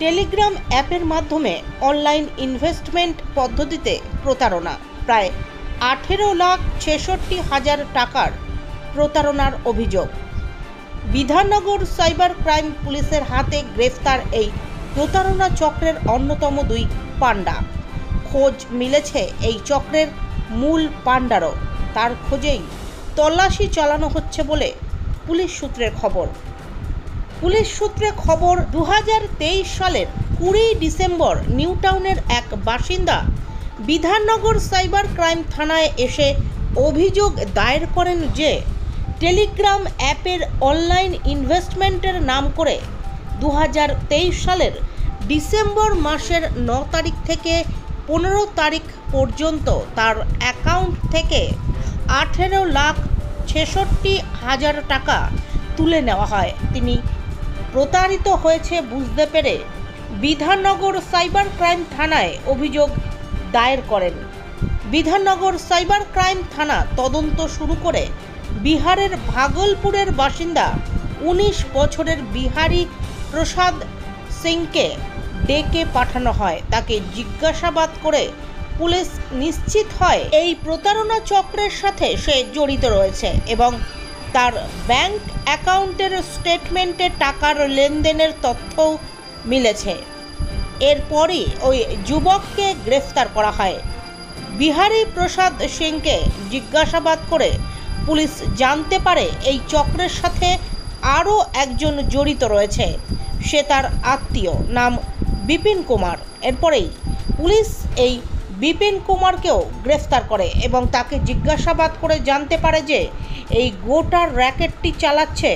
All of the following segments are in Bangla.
টেলিগ্রাম অ্যাপের মাধ্যমে অনলাইন ইনভেস্টমেন্ট পদ্ধতিতে প্রতারণা। প্রায় 18,66,000 টাকার প্রতারণার অভিযোগ। বিধাননগর সাইবার ক্রাইম পুলিশের হাতে গ্রেফতার এই প্রতারণা চক্রের অন্যতম দুই পাণ্ডা। খোঁজ মিলেছে এই চক্রের মূল পাণ্ডারও। তার খোঁজেই তল্লাশি চালানো হচ্ছে বলে পুলিশ সূত্রে খবর। 2023 সালের 20 ডিসেম্বর নিউ টাউনের এক বাসিন্দা বিধাননগর সাইবার ক্রাইম থানায় এসে অভিযোগ দায়ের করেন যে টেলিগ্রাম অ্যাপের অনলাইন ইনভেস্টমেন্টের নাম করে 2023 সালের ডিসেম্বর মাসের 9 তারিখ থেকে 15 তারিখ পর্যন্ত তার অ্যাকাউন্ট থেকে 18,66,000 টাকা তুলে নেওয়া হয়। তিনি প্রতারিত হয়েছে বুঝতে পেরে বিধাননগর সাইবার ক্রাইম থানায় অভিযোগ দায়ের করেন। বিধাননগর সাইবার ক্রাইম থানা তদন্ত শুরু করে বিহারের ভাগলপুরের বাসিন্দা 19 বছরের বিহারী প্রসাদ সিংকে ডেকে পাঠানো হয়। তাকে জিজ্ঞাসাবাদ করে পুলিশ নিশ্চিত হয় এই প্রতারণা চক্রের সাথে সে জড়িত রয়েছে এবং তার ব্যাংক অ্যাকাউন্টের স্টেটমেন্টে টাকার লেনদেনের তথ্যও মিলেছে। এরপরই ওই যুবককে গ্রেফতার করা হয়। বিহারী প্রসাদ সিংকে জিজ্ঞাসাবাদ করে পুলিশ জানতে পারে এই চক্রের সাথে আরও একজন জড়িত রয়েছে। সে তার আত্মীয়, নাম বিপিন কুমার। এরপরেই পুলিশ এই বিপিন কুমারকেও গ্রেফতার করে এবং তাকে জিজ্ঞাসাবাদ করে জানতে পারে যে এই গোটা র্যাকেটটি চালাচ্ছে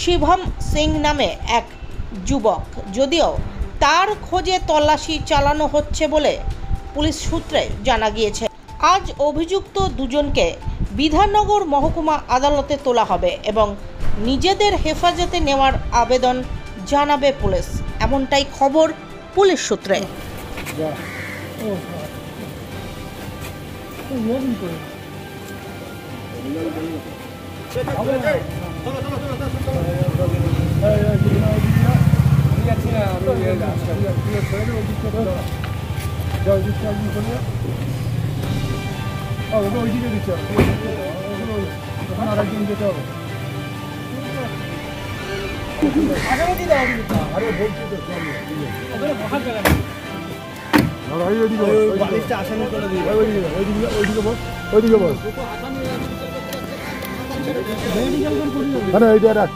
শিবম সিং নামে এক যুবক, যদিও তার খোঁজে তল্লাশি চালানো হচ্ছে বলে পুলিশ সূত্রে জানা গিয়েছে। আজ অভিযুক্ত দুজনকে বিধাননগর মহকুমা আদালতে তোলা হবে এবং নিজেদের হেফাজতে নেওয়ার আবেদন জানাবে পুলিশ, এমনটাই খবর পুলিশ সূত্রে।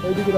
ওইদিকে